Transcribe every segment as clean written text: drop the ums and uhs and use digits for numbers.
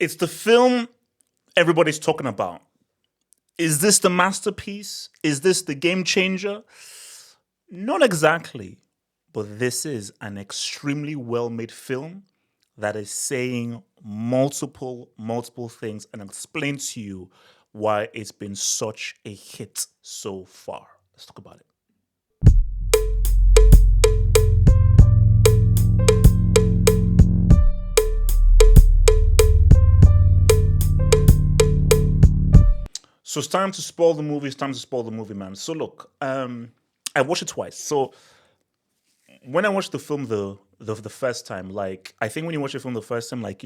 It's the film everybody's talking about. Is this the masterpiece? Is this the game changer? Not exactly. But this is an extremely well made film that is saying multiple things and explain to you why it's been such a hit so far. Let's talk about it. So it's time to spoil the movie. It's time to spoil the movie, man. So look, I watched it twice. So when I watched the film the first time, like I think when you watch the film the first time, like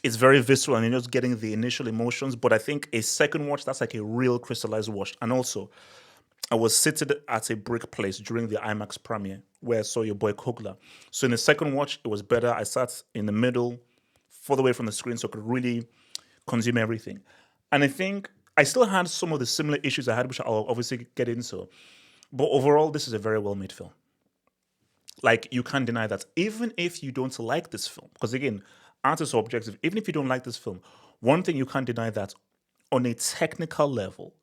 it's very visceral and you're just getting the initial emotions. But I think a second watch, that's like a real crystallized watch. And also, I was seated at a brick place during the IMAX premiere where I saw your boy Coogler. So in the second watch, it was better. I sat in the middle, further away from the screen, so I could really consume everything. And I think I still had some of the similar issues I had, which I'll obviously get into. But overall, this is a very well made film. Like, you can't deny that. Even if you don't like this film, because again, art is subjective, even if you don't like this film, one thing you can't deny that on a technical level,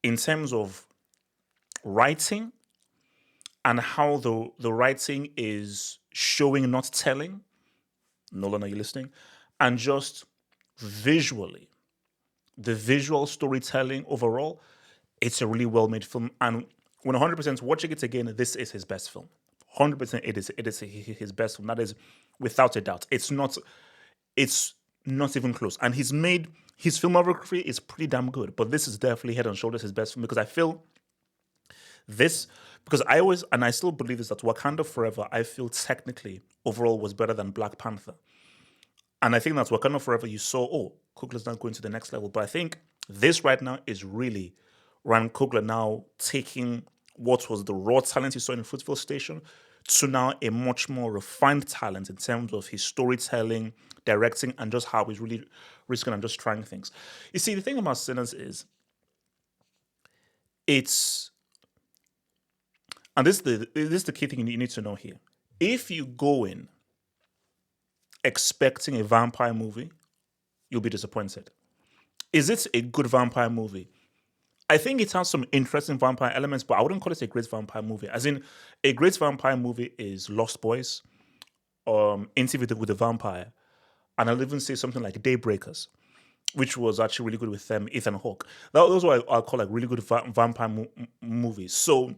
in terms of writing and how the writing is showing, not telling, Nolan, are you listening? And just visually, the visual storytelling overall, it's a really well made film. And when 100% watching it again, this is his best film. 100% it is his best film. That is without a doubt. It's not even close. And he's made his filmography is pretty damn good. But this is definitely head and shoulders his best film because I feel this because I always and I still believe this that Wakanda Forever, I feel technically overall was better than Black Panther. And I think that's Wakanda Forever. You saw, oh, Coogler's not going to the next level. But I think this right now is really Ryan Coogler now taking what was the raw talent he saw in Fruitvale Station to now a much more refined talent in terms of his storytelling, directing, and just how he's really risking and just trying things. You see, the thing about Sinners is it's, and this is the key thing you need to know here. If you go in expecting a vampire movie, you'll be disappointed. Is it a good vampire movie? I think it has some interesting vampire elements, but I wouldn't call it a great vampire movie. As in, a great vampire movie is Lost Boys, Interview with the Vampire, and I'll even say something like Daybreakers, which was actually really good with Ethan Hawke. Those are what I'll call like really good vampire movies. So,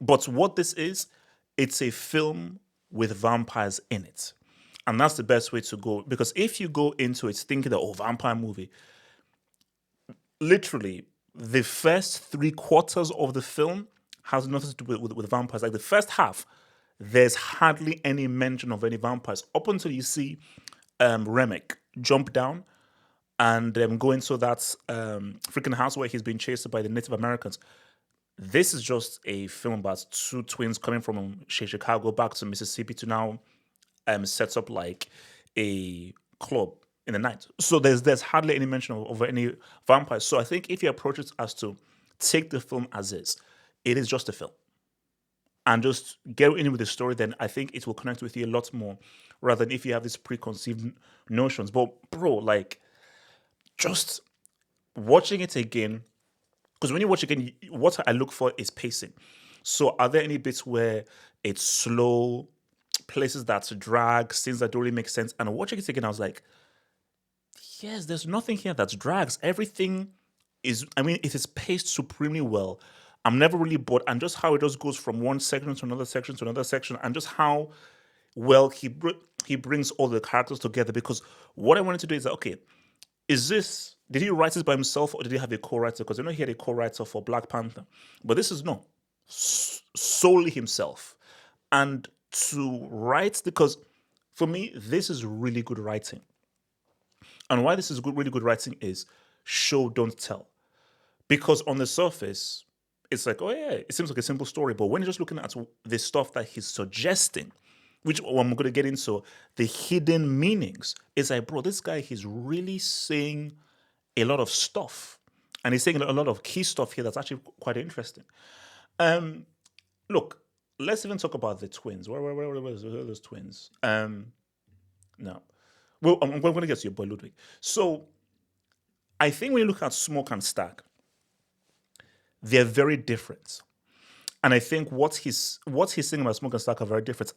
but what this is, it's a film with vampires in it. And that's the best way to go. Because if you go into it thinking that, oh, vampire movie, literally, the first three quarters of the film has nothing to do with vampires. Like the first half, there's hardly any mention of any vampires up until you see Remick jump down and go into that freaking house where he's being chased by the Native Americans. This is just a film about two twins coming from Chicago back to Mississippi to now set up like a club in the night. So there's hardly any mention of any vampires. So I think if you approach it as to take the film as is, it is just a film. And just get in with the story, then I think it will connect with you a lot more rather than if you have these preconceived notions. But bro, like just watching it again, because when you watch again, what I look for is pacing. So are there any bits where it's slow, places that drag, scenes that don't really make sense? And watching it again, I was like, yes, there's nothing here that drags. Everything is, I mean, it is paced supremely well. I'm never really bored. And just how it just goes from one section to another section to another section, and just how well he brings all the characters together. Because what I wanted to do is that, okay, did he write this by himself or did he have a co-writer? Because I know he had a co-writer for Black Panther. But this is no, solely himself. And to write, because for me, this is really good writing. And why this is really good writing is show, don't tell. Because on the surface, it's like, oh yeah, it seems like a simple story. But when you're just looking at the stuff that he's suggesting, which I'm going to get into, the hidden meanings, it's like, bro, this guy, he's really saying a lot of stuff. And he's saying a lot of key stuff here that's actually quite interesting. Look, let's even talk about the twins. Where are those twins? No. Well, I'm going to get to your boy Ludwig. So I think when you look at Smoke and Stack, they're very different. And I think what he's saying about Smoke and Stack are very different.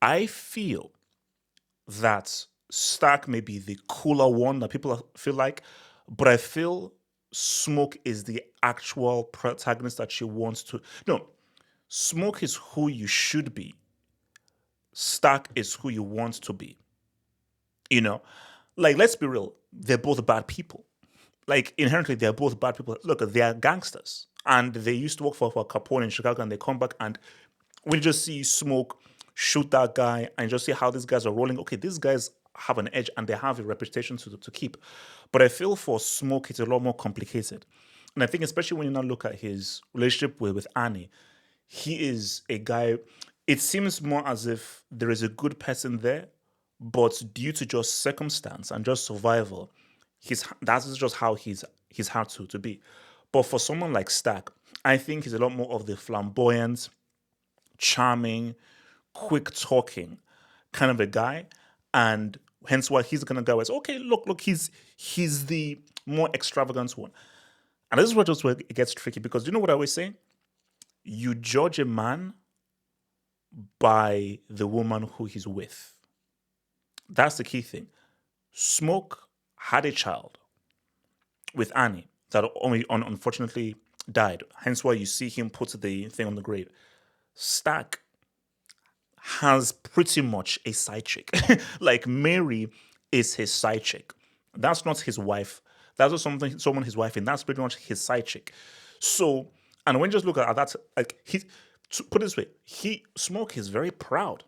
I feel that Stack may be the cooler one that people feel like, but I feel Smoke is the actual protagonist that she wants to. No, Smoke is who you should be. Stack is who you want to be. You know, like let's be real, they're both bad people. Like inherently, they're both bad people. Look, they are gangsters, and they used to work for Capone in Chicago, and they come back and we just see Smoke shoot that guy and just see how these guys are rolling. Okay, these guys have an edge and they have a reputation to keep. But I feel for Smoke, it's a lot more complicated. And I think, especially when you now look at his relationship with Annie, he is a guy, it seems more as if there is a good person there, but due to just circumstance and just survival, that's just how he's hard to be. But for someone like Stack, I think he's a lot more of the flamboyant, charming, quick talking kind of a guy, and hence why he's gonna go as okay. Look, he's the more extravagant one, and this is what just where it gets tricky because you know what I always say: you judge a man by the woman who he's with. That's the key thing. Smoke had a child with Annie that only unfortunately died. Hence why you see him put the thing on the grave. Stack has pretty much a side chick. Like Mary is his side chick. That's not his wife. That's not someone his wife, and that's pretty much his side chick. So, and when you just look at that, like he, to put it this way, Smoke is very proud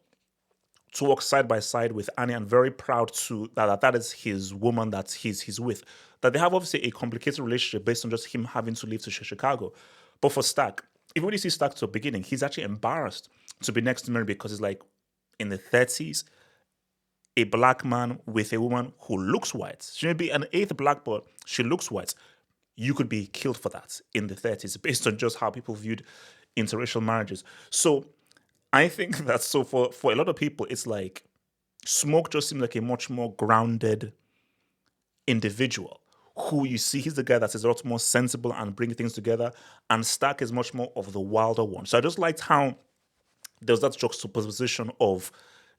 to walk side by side with Annie, and very proud to that is his woman that he's with. That they have obviously a complicated relationship based on just him having to leave to Chicago. But for Stack, even when you see Stack to the beginning, he's actually embarrassed to be next to Mary because he's like in the 30s, a black man with a woman who looks white. She may be an eighth black, but she looks white. You could be killed for that in the 30s based on just how people viewed interracial marriages. So I think that for a lot of people, it's like Smoke just seems like a much more grounded individual who you see he's the guy that is a lot more sensible and bringing things together, and Stack is much more of the wilder one. So I just liked how there's that juxtaposition of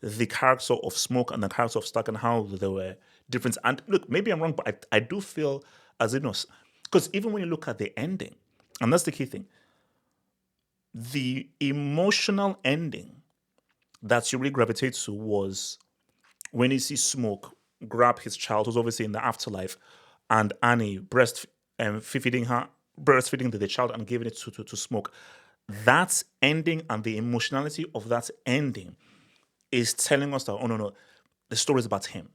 the character of Smoke and the character of Stack and how they were different. And look, maybe I'm wrong, but I do feel as if, because even when you look at the ending, and that's the key thing, the emotional ending that you really gravitate to was when you see Smoke grab his child, who's obviously in the afterlife, and Annie breastfeeding the child and giving it to Smoke. That ending and the emotionality of that ending is telling us that, oh no, the story is about him.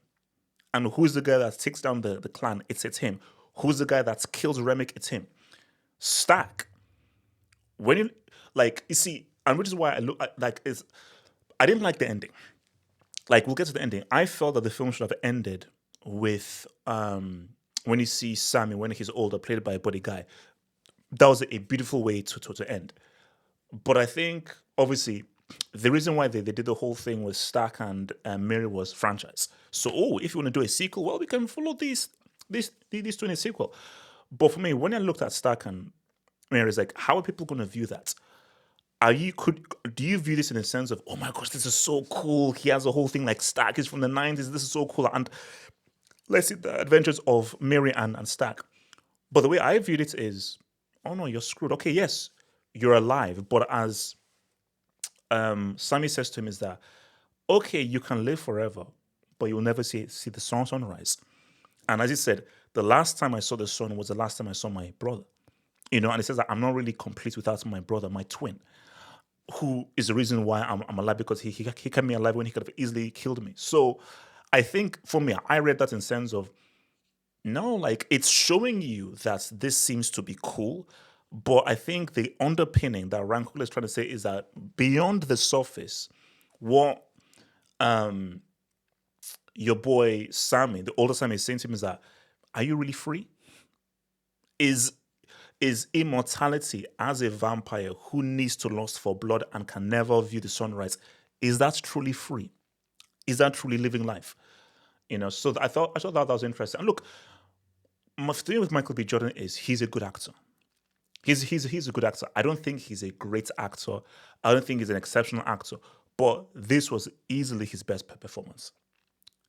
And who's the guy that takes down the clan? It's him. Who's the guy that kills Remick? It's him. Stack. When you see, and which is why I didn't like the ending. Like we'll get to the ending. I felt that the film should have ended with when you see Sammy when he's older, played by a Buddy Guy. That was a beautiful way to end. But I think obviously the reason why they did the whole thing with Stack and Mary was franchise. So if you want to do a sequel, well, we can follow these two in a sequel. But for me, when I looked at Stack and Mary, it's like, how are people going to view that? Do you view this in a sense of, oh my gosh, this is so cool? He has a whole thing like Stack is from the 90s. This is so cool. And let's see the adventures of Mary and Stack. But the way I viewed it is, oh no, you're screwed. Okay, yes, you're alive. But as Sammy says to him is that, okay, you can live forever, but you'll never see the sunrise. And as he said, the last time I saw the sun was the last time I saw my brother. And he says that I'm not really complete without my brother, my twin, who is the reason why I'm alive, because he kept me alive when he could have easily killed me. So I think for me, I read that in sense of, no, like it's showing you that this seems to be cool, but I think the underpinning that Ryan Coogler is trying to say is that beyond the surface, what your boy Sammy, the older Sammy, is saying to him is that, are you really free? Is immortality as a vampire who needs to lust for blood and can never view the sunrise, is that truly free? Is that truly living life? So I thought that was interesting. And look, my thing with Michael B. Jordan is he's a good actor. He's a good actor. I don't think he's a great actor. I don't think he's an exceptional actor. But this was easily his best performance.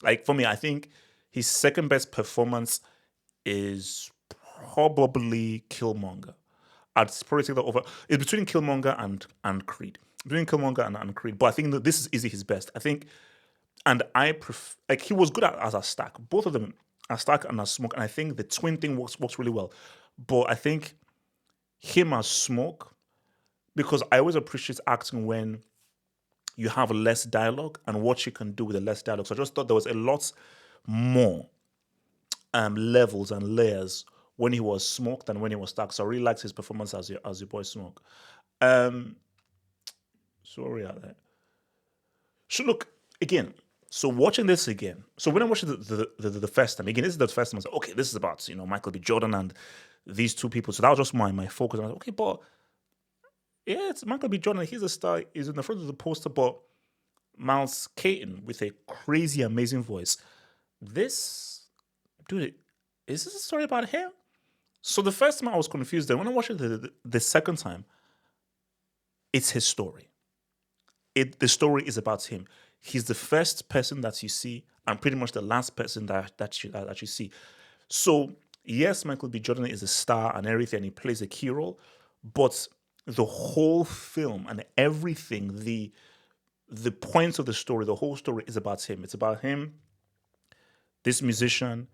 Like for me, I think his second best performance is probably Killmonger. I'd probably take that over. It's between Killmonger and Creed. Between Killmonger and Creed. But I think that this is easily his best. I think, and I prefer, like he was good as a Stark. Both of them, as Stark and as Smoke. And I think the twin thing works really well. But I think him as Smoke, because I always appreciate acting when you have less dialogue and what you can do with the less dialogue. So I just thought there was a lot more levels and layers when he was Smoke than when he was Stark. So I really liked his performance as your boy Smoke. Um, Sorry out there. So look again. So watching this again. So when I watched it the first time again, this is the first time I was like, okay, this is about Michael B. Jordan and these two people. So that was just my focus. I was like, okay, but yeah, it's Michael B. Jordan. He's a star. He's in the front of the poster, but Miles Caton with a crazy, amazing voice. This dude, is this a story about him? So the first time I was confused. Then when I watched it the second time, it's his story. The story is about him. He's the first person that you see, and pretty much the last person that you see. So yes, Michael B. Jordan is a star and everything, and he plays a key role, but the whole film and everything, the points of the story, the whole story is about him. It's about him, this musician,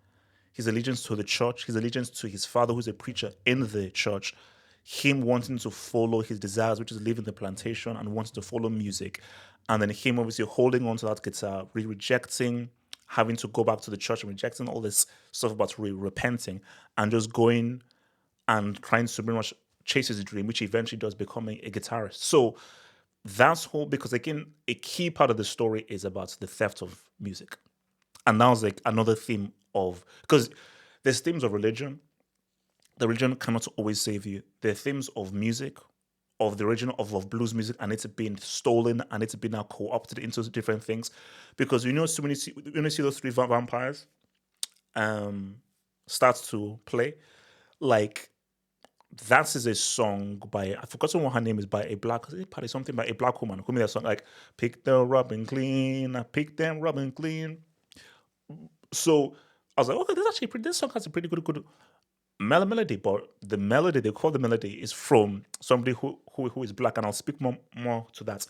his allegiance to the church, his allegiance to his father, who's a preacher in the church, him wanting to follow his desires, which is live in the plantation and wanting to follow music. And then him obviously holding on to that guitar, rejecting, having to go back to the church and rejecting all this stuff about repenting and just going and trying to pretty much chase his dream, which eventually does becoming a guitarist. So that's whole, because again, a key part of the story is about the theft of music. And that was like another theme of, because there's themes of religion. The religion cannot always save you. There are themes of music, of the origin of blues music, and it's been stolen and it's been now co-opted into different things. Because so when you see those three vampires start to play, like that is a song by, I've forgotten what her name is, by a black, is it something by a black woman who made that song like pick them rubbing clean, I pick them rubbing clean. So I was like, okay, this song has a pretty good melody, but the melody they call the melody is from somebody who is black, and I'll speak more to that.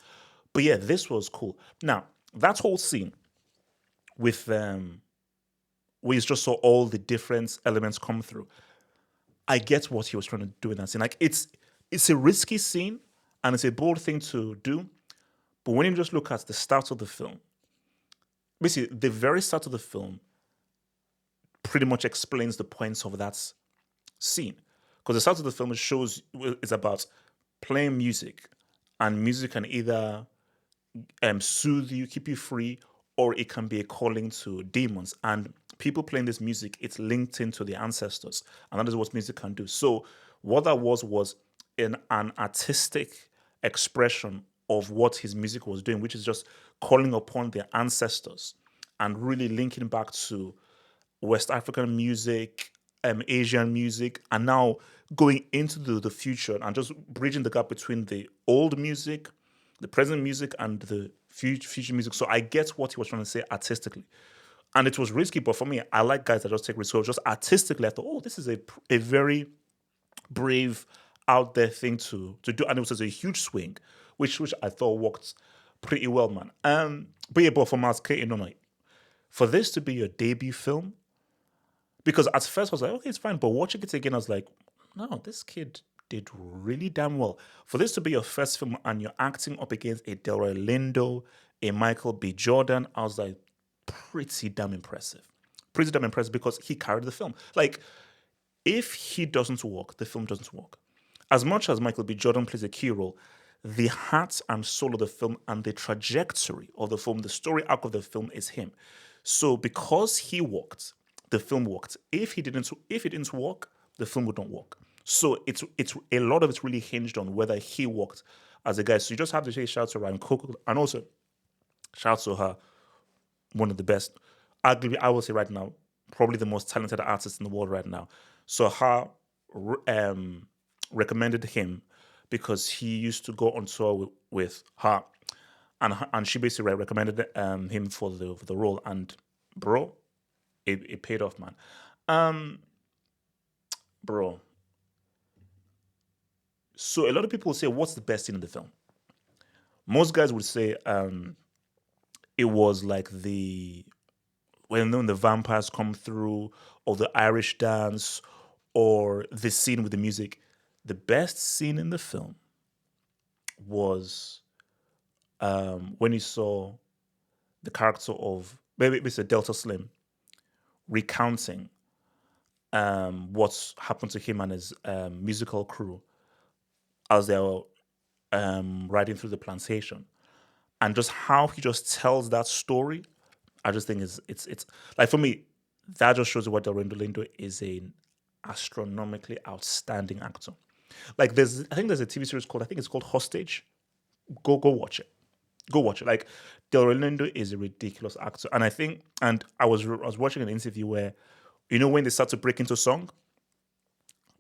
But yeah, this was cool. Now that whole scene with where you just saw all the different elements come through. I get what he was trying to do in that scene. Like it's a risky scene and it's a bold thing to do, but when you just look at the start of the film, basically the very start of the film pretty much explains the points of that scene. Because the start of the film is about playing music, and music can either soothe you, keep you free, or it can be a calling to demons. And people playing this music, it's linked into the ancestors, and that is what music can do. So what that was an artistic expression of what his music was doing, which is just calling upon their ancestors and really linking back to West African music, Asian music, and now going into the future and just bridging the gap between the old music, the present music, and the future music. So I get what he was trying to say artistically. And it was risky, but for me, I like guys that just take risks. So just artistically, I thought, oh, this is a very brave, out there thing to do. And it was a huge swing, which I thought worked pretty well, man. But yeah, but for Miles Caton, no. For this to be your debut film, because at first I was like, okay, it's fine. But watching it again, I was like, no, this kid did really damn well. For this to be your first film and you're acting up against a Delroy Lindo, a Michael B. Jordan, I was like, pretty damn impressive. Pretty damn impressive because he carried the film. Like, if he doesn't work, the film doesn't work. As much as Michael B. Jordan plays a key role, the heart and soul of the film and the trajectory of the film, the story arc of the film is him. So because he worked, the film worked. If it didn't work, the film would not work. So it's a lot of it's really hinged on whether he worked as a guy. So you just have to say shout out to Ryan Coogler, and also shout out to her, one of the best arguably, I will say right now, probably the most talented artist in the world right now. So her um, recommended him because he used to go on tour with her, and she basically recommended him for the role. And bro, it paid off, man. Um, bro. So a lot of people say, what's the best scene in the film? Most guys would say it was like when the vampires come through, or the Irish dance, or the scene with the music. The best scene in the film was when you saw the character of maybe Mr. Delta Slim recounting what's happened to him and his musical crew as they were riding through the plantation, and just how he just tells that story. I just think is it's like, for me, that just shows you what Delroy Lindo is an astronomically outstanding actor. Like, I think there's a TV series called, I think it's called Hostage. Go watch it. Go watch it. Like, Delroy Lindo is a ridiculous actor, and I was watching an interview where, when they start to break into song,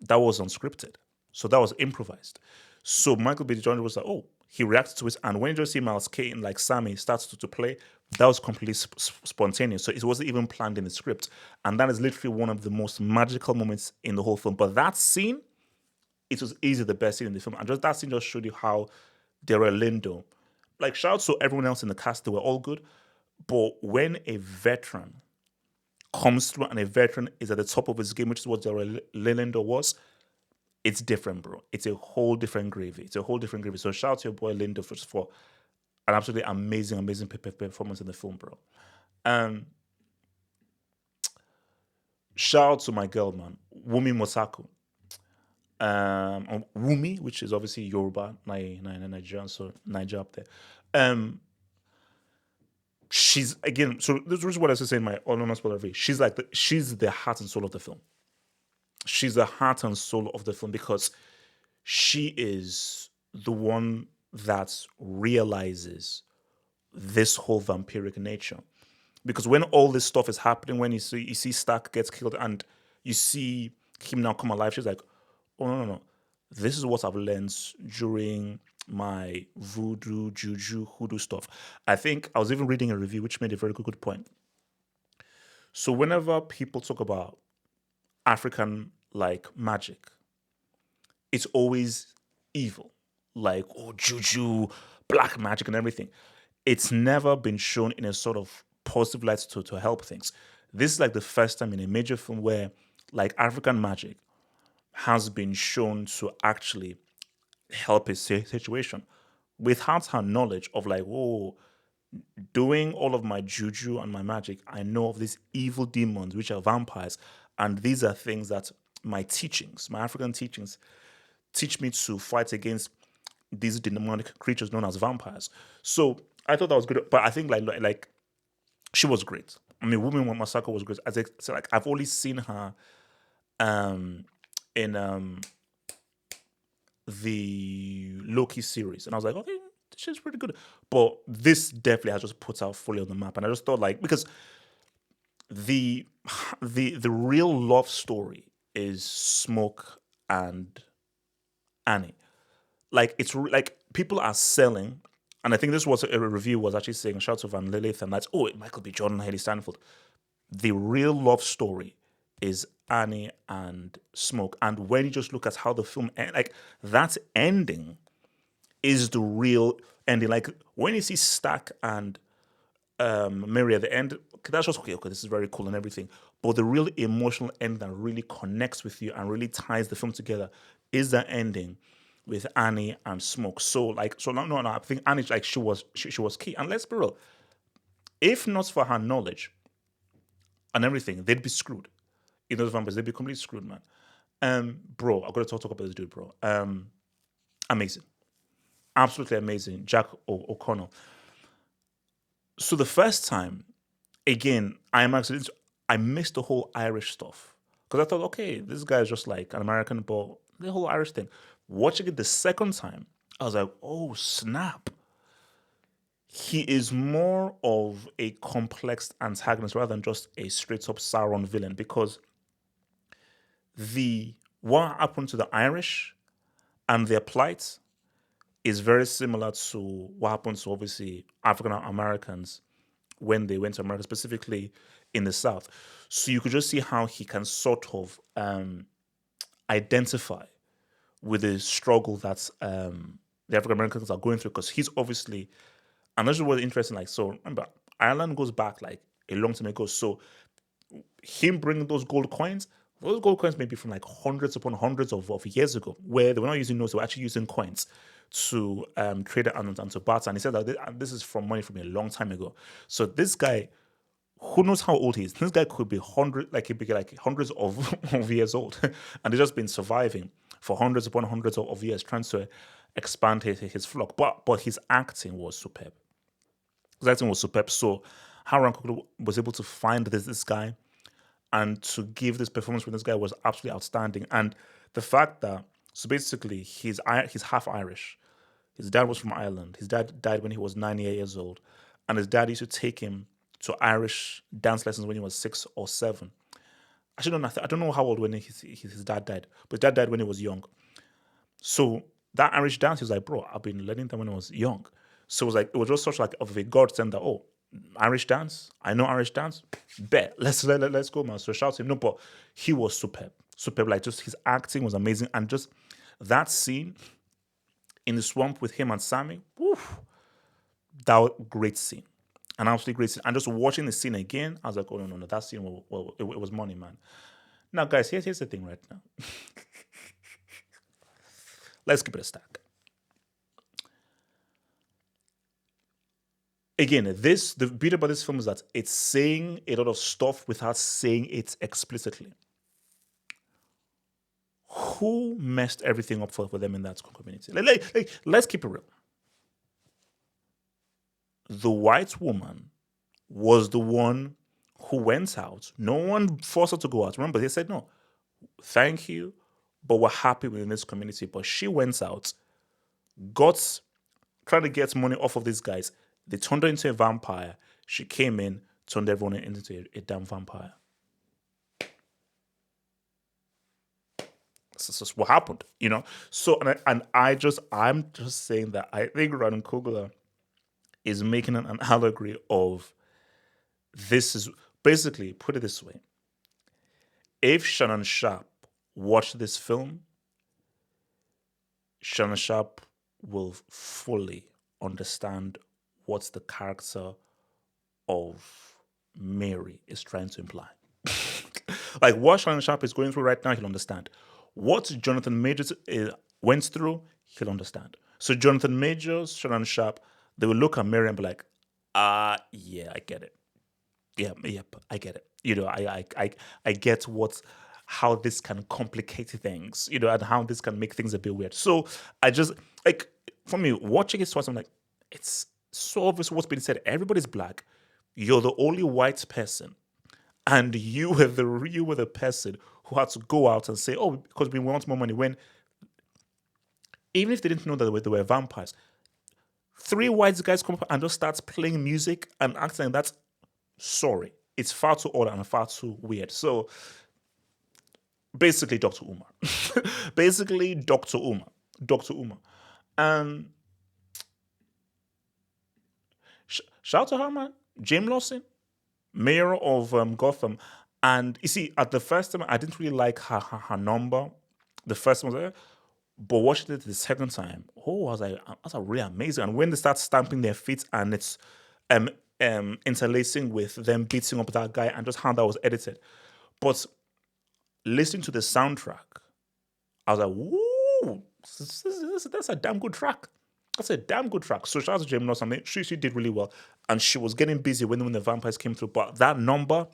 that was unscripted. So that was improvised. So Michael B. Jordan was like, oh, he reacted to it. And when you just see Miles Kane, like Sammy, starts to play, that was completely spontaneous. So it wasn't even planned in the script. And that is literally one of the most magical moments in the whole film. But that scene, it was easily the best scene in the film. And just that scene just showed you how Delroy Lindo, like, shout out to everyone else in the cast, they were all good. But when a veteran comes through and a veteran is at the top of his game, which is what Delroy Lindo was, it's different, bro. It's a whole different gravy. It's a whole different gravy. So shout out to your boy Lindo for an absolutely amazing performance in the film, bro. Um, Shout out to my girl, man, Wumi Mosaku. Wumi, which is obviously Yoruba, Nigerian, so Niger up there. Um, she's, again. So this is what I was saying in my anonymous spoiler review. She's the heart and soul of the film. She's the heart and soul of the film because she is the one that realizes this whole vampiric nature. Because when all this stuff is happening, when you see Stark gets killed and you see him now come alive, she's like, oh, no. This is what I've learned during my voodoo, juju, hoodoo stuff. I think I was even reading a review which made a very good point. So whenever people talk about African, like, magic, it's always evil, like, oh, juju, black magic, and everything. It's never been shown in a sort of positive light to help things. This is like the first time in a major film where, like, African magic has been shown to actually help a situation without her knowledge of, like, oh, doing all of my juju and my magic, I know of these evil demons, which are vampires. And these are things that my teachings, my African teachings, teach me to fight against these demonic creatures known as vampires. So I thought that was good. But I think, like she was great. I mean, Woman Masako was great. As I said, like, I've only seen her in the Loki series, and I was like, okay, she's pretty good. But this definitely has just put her fully on the map. And I just thought, like, because the the real love story is Smoke and Annie. Like, like, people are selling, and I think this was a review was actually saying, shout out to Van Lilith, and that's, oh, Michael B. Jordan, Haley Stanfield. The real love story is Annie and Smoke, and when you just look at how the film like, that ending is the real ending. Like, when you see Stack and Mary at the end, okay, that's just okay, this is very cool and everything. But the real emotional end that really connects with you and really ties the film together is that ending with Annie and Smoke. So, like, no, I think Annie, like, she was key. And let's be real, if not for her knowledge and everything, they'd be screwed. In those vampires, they'd be completely screwed, man. Bro, I've got to talk about this dude, bro. Amazing. Absolutely amazing. Jack O'Connell. So the first time, again, I missed the whole Irish stuff. Because I thought, okay, this guy is just like an American, but the whole Irish thing. Watching it the second time, I was like, oh, snap. he is more of a complex antagonist rather than just a straight up Sauron villain, because the what happened to the Irish and their plight is very similar to what happened to obviously African Americans when they went to America, specifically in the South. So you could just see how he can sort of identify with the struggle that the African Americans are going through, because he's obviously, and this is what's interesting. Like, so remember, Ireland goes back like a long time ago. So him bringing those gold coins may be from like hundreds upon hundreds of years ago, where they were not using notes, they were actually using coins to trade it and to barter. And he said that this is from money from a long time ago. So this guy, who knows how old he is? This guy could be hundreds of years old, and he's just been surviving for hundreds upon hundreds of years, trying to expand his flock. But his acting was superb. His acting was superb. So how Ryan Coogler was able to find this guy and to give this performance with this guy was absolutely outstanding. And the fact that, so basically he's half Irish. His dad was from Ireland. His dad died when he was 98 years old, and his dad used to take him to Irish dance lessons when he was 6 or 7. Actually, no, I don't know how old when his dad died, but his dad died when he was young. So that Irish dance, he was like, bro, I've been learning that when I was young. So it was just such like of a godsend that, oh, Irish dance, I know Irish dance, bet let's go, man. So shout to him. No, but he was superb. Like, just his acting was amazing, and just that scene in the swamp with him and Sammy, woof, that was a great scene, an absolutely great scene. And just watching the scene again, I was like, oh no, that scene, it was money, man. Now, guys, here's the thing right now. Let's keep it a stack. Again, the beauty about this film is that it's saying a lot of stuff without saying it explicitly. Who messed everything up for them in that community? Let's keep it real. The white woman was the one who went out. No one forced her to go out. Remember, they said, no, thank you, but we're happy within this community. But she went out, trying to get money off of these guys. They turned her into a vampire. She came in, turned everyone into a damn vampire. That's just what happened, you know? So, I'm just saying that I think Ryan Coogler is making an allegory of, this is basically, put it this way. If Shannon Sharp watched this film, Shannon Sharp will fully understand what the character of Mary is trying to imply. Like, what Shannon Sharp is going through right now, he'll understand. What Jonathan Majors went through, he'll understand. So Jonathan Majors, Shannon Sharp, they will look at Mary and be like, yeah, I get it. Yep, I get it. You know, I get how this can complicate things, you know, and how this can make things a bit weird. So I just, like, for me, watching it twice, I'm like, it's so obvious what's been said. Everybody's black. You're the only white person, and you were the person who had to go out and say, oh, because we want more money. When, even if they didn't know that they were vampires, 3 white guys come up and just start playing music and acting like that. Sorry, it's far too odd and far too weird. So basically, Dr. Umar. Basically, Dr. Umar. Dr. Umar. And shout out to her, man. James Lawson, mayor of Gotham. And you see, at the first time, I didn't really like her number. The first time was like, but watching it the second time, oh, I was like, that's really amazing. And when they start stamping their feet and it's interlacing with them beating up that guy, and just how that was edited. But listening to the soundtrack, I was like, woo, that's a damn good track. That's a damn good track. So shout out to James Lawson. She did really well. And she was getting busy when the vampires came through. But that number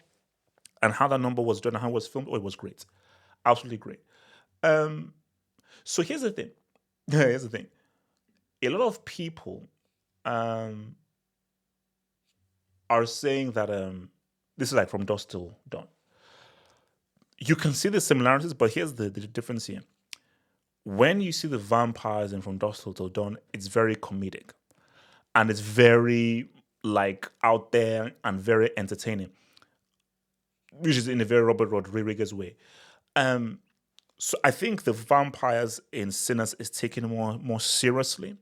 and how that number was done and how it was filmed, oh, it was great. Absolutely great. So here's the thing. Here's the thing. A lot of people are saying that this is like From Dusk Till Dawn. You can see the similarities, but here's the difference here. When you see the vampires in From Dusk Till Dawn, it's very comedic. and it's very like out there and very entertaining, which is in a very Robert Rodriguez way. Um, so I think the vampires in Sinners is taken more seriously,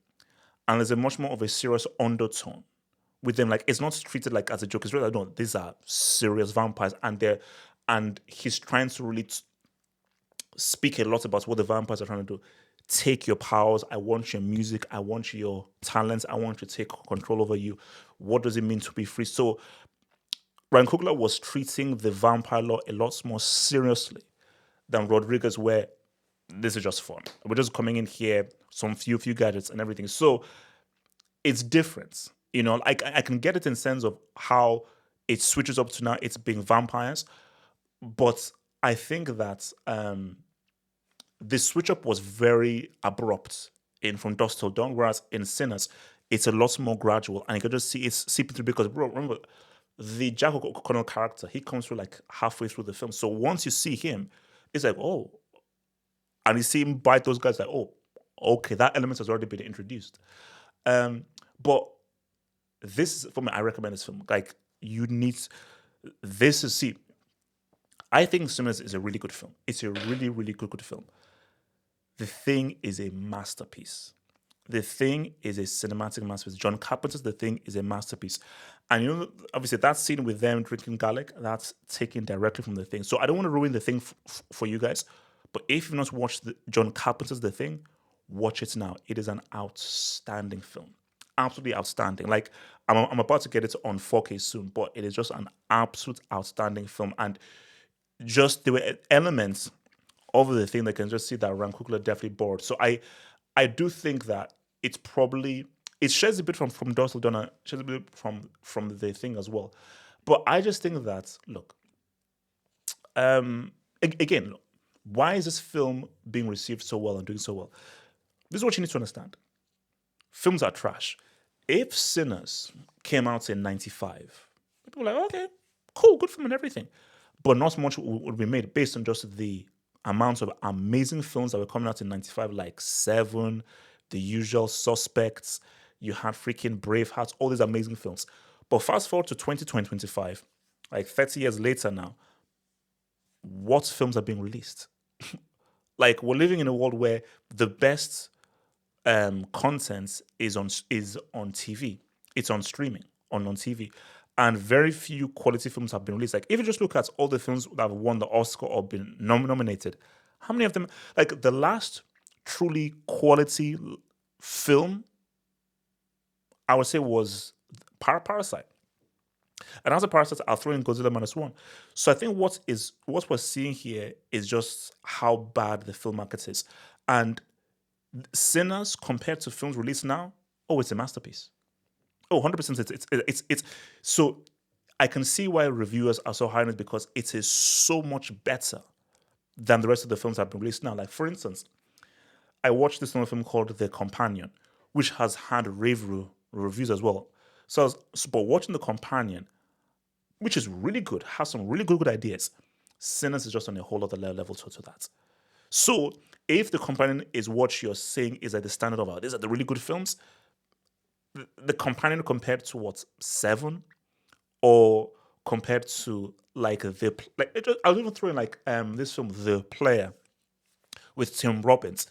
and there's a much more of a serious undertone with them. Like it's not treated like as a joke. It's really like, no, these are serious vampires, and he's trying to really speak a lot about what the vampires are trying to do. Take your powers. I want your music. I want your talents. I want to take control over you. What does it mean to be free? So Ryan Coogler was treating the vampire law a lot more seriously than Rodriguez, where this is just fun. We're just coming in here, some few gadgets and everything. So it's different. I can get it in sense of how it switches up to now it's being vampires, but I think that the switch up was very abrupt in From Dusk Till Dawn, whereas in Sinners, it's a lot more gradual, and you can just see it's seeping through because, bro, remember, the Jack O'Connell character, he comes through like halfway through the film. So once you see him, it's like, oh, and you see him bite those guys, like, oh, okay, that element has already been introduced. But this is, for me, I recommend this film. Like, you need this is see. I think Sinners is a really good film. It's a really, really good film. The Thing is a masterpiece. The Thing is a cinematic masterpiece. John Carpenter's The Thing is a masterpiece. And obviously that scene with them drinking garlic, that's taken directly from The Thing. So I don't want to ruin The Thing for you guys, but if you've not watched John Carpenter's The Thing, watch it now. It is an outstanding film. Absolutely outstanding. Like, I'm about to get it on 4K soon, but it is just an absolute outstanding film. And just there were elements of The Thing that can just see that Ryan Coogler definitely bored. So I do think that it's probably it shares a bit from Dorsal Donna, shares a bit from The Thing as well. But I just think that look, again, look, why is this film being received so well and doing so well? This is what you need to understand. Films are trash. If Sinners came out in '95, people were like, okay, cool, good film and everything. But not much would be made based on just the amount of amazing films that were coming out in '95, like Seven, The Usual Suspects. You had freaking Braveheart, all these amazing films. But fast forward to 2025, like 30 years later now, what films are being released? Like we're living in a world where the best content is on TV. It's on streaming on TV, and very few quality films have been released. Like if you just look at all the films that have won the Oscar or been nominated, how many of them? Like the last truly quality film, I would say, was Parasite. And as a Parasite, I'll throw in Godzilla -1. So I think what we're seeing here is just how bad the film market is, and Sinners compared to films released now, oh, it's a masterpiece. Oh, 100%. It's so I can see why reviewers are so high on it because it is so much better than the rest of the films that have been released now. Like, for instance, I watched this little film called The Companion, which has had rave reviews as well. But watching The Companion, which is really good, has some really good ideas, Sinners is just on a whole other level to that. So, if The Companion is what you're saying is at the standard of, these are the really good films, the Companion compared to what, Seven, or compared to like I'll even throw in like this film, The Player, with Tim Robbins.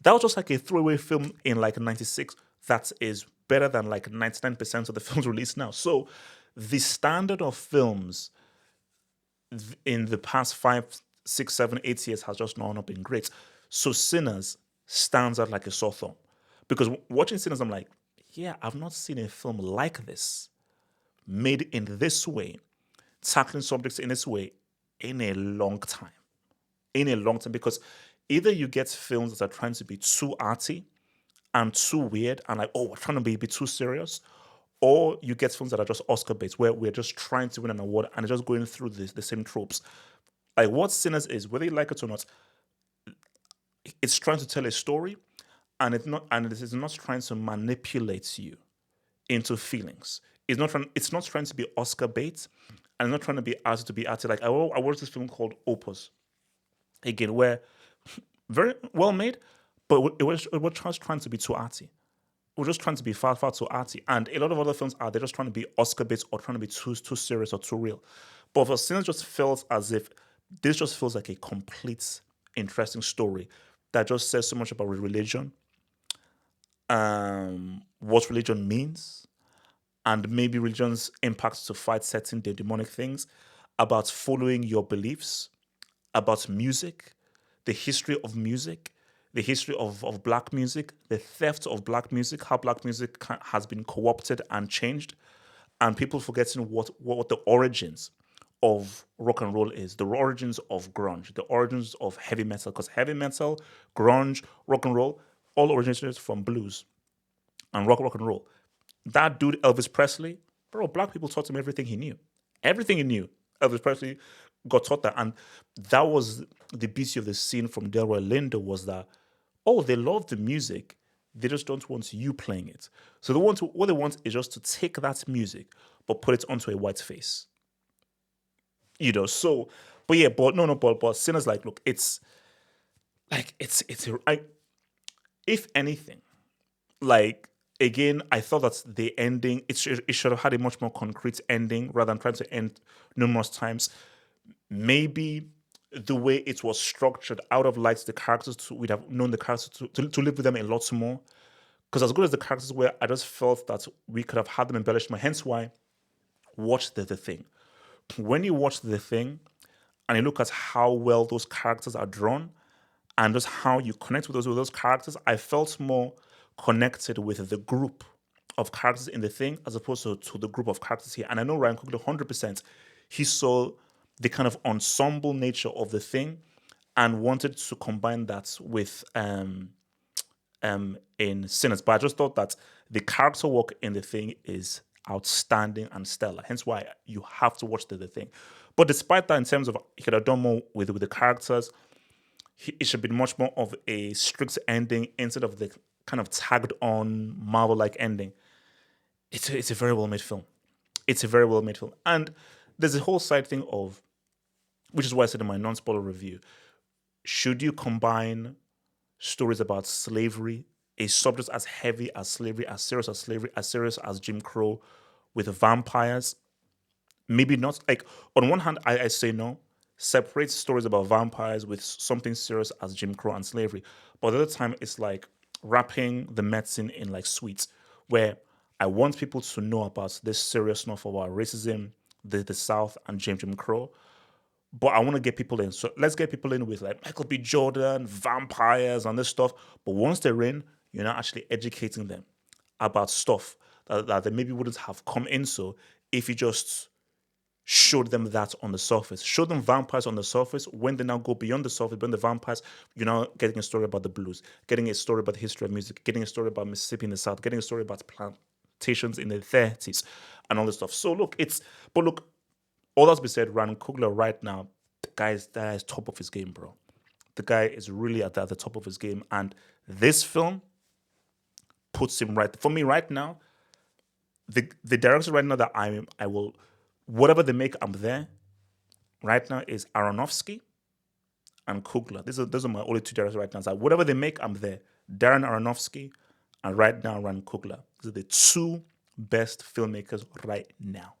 That was just like a throwaway film in like '96 that is better than like 99% of the films released now. So the standard of films in the past 5, 6, 7, 8 years has just not been great. So Sinners stands out like a sore thumb. Because watching Sinners, I'm like, yeah, I've not seen a film like this, made in this way, tackling subjects in this way in a long time. In a long time. Because either you get films that are trying to be too arty and too weird and like, oh, we're trying to be too serious, or you get films that are just Oscar based where we're just trying to win an award and just going through the same tropes. Like what Sinners is, whether you like it or not, it's trying to tell a story, and it is not trying to manipulate you into feelings. It's not trying to be Oscar bait, and it's not trying to be arty to be arty. Like I watched this film called Opus, where very well made, but it was just trying to be too arty. we're just trying to be far, far too arty. And a lot of other films are they're just trying to be Oscar bait or trying to be too serious or too real. But for Sinners just feels as if this just feels like a complete interesting story that just says so much about religion, what religion means, and maybe religion's impact to fight certain demonic things, about following your beliefs, about music, the history of music, the history of black music, the theft of black music, how black music has been co-opted and changed, and people forgetting what the origins of rock and roll is, the origins of grunge, the origins of heavy metal, because heavy metal, grunge, rock and roll, all originated from blues and rock and roll. That dude, Elvis Presley, bro, black people taught him everything he knew. Everything he knew. Elvis Presley got taught that. And that was the beauty of the scene from Delroy Lindo was that, oh, they love the music. They just don't want you playing it. So what they want is just to take that music, but put it onto a white face. So, but yeah, but no, but Sinner's like, look, if anything, like again, I thought that the ending it should have had a much more concrete ending rather than trying to end numerous times. Maybe the way it was structured out of light, the characters we'd have known the characters to live with them a lot more. Because as good as the characters were, I just felt that we could have had them embellished more. Hence why watch the thing. When you watch the thing and you look at how well those characters are drawn, and just how you connect with those characters, I felt more connected with the group of characters in the thing as opposed to the group of characters here. And I know Ryan Coogler 100%, he saw the kind of ensemble nature of the thing and wanted to combine that with in Sinners. But I just thought that the character work in the thing is outstanding and stellar. Hence why you have to watch the thing. But despite that, in terms of he could have done more with the characters, it should be much more of a strict ending instead of the kind of tagged on Marvel like ending. It's a very well made film. It's a very well made film. And there's a whole side thing of, which is why I said in my non spoiler review, should you combine stories about slavery, a subject as heavy as slavery, as serious as Jim Crow, with vampires? Maybe not. Like, on one hand, I say no. Separate stories about vampires with something serious as Jim Crow and slavery. But the other time, it's like wrapping the medicine in like sweets, where I want people to know about this serious stuff about racism, the South, and Jim Crow. But I want to get people in. So let's get people in with like Michael B. Jordan, vampires, and this stuff. But once they're in, you're not actually educating them about stuff that they maybe wouldn't have come into if you just showed them that on the surface. Show them vampires on the surface. When they now go beyond the surface, beyond the vampires, you're now getting a story about the blues, getting a story about the history of music, getting a story about Mississippi in the South, getting a story about plantations in the 30s, and all this stuff. So look, all that's been said, Ryan Coogler right now, the guy is top of his game, bro. The guy is really at the top of his game. And this film puts him right. For me right now, the director right now that I will, whatever they make, I'm there. Right now is Aronofsky and Coogler. Those are my only two directors right now. So whatever they make, I'm there. Darren Aronofsky and right now Ryan Coogler. These are the two best filmmakers right now.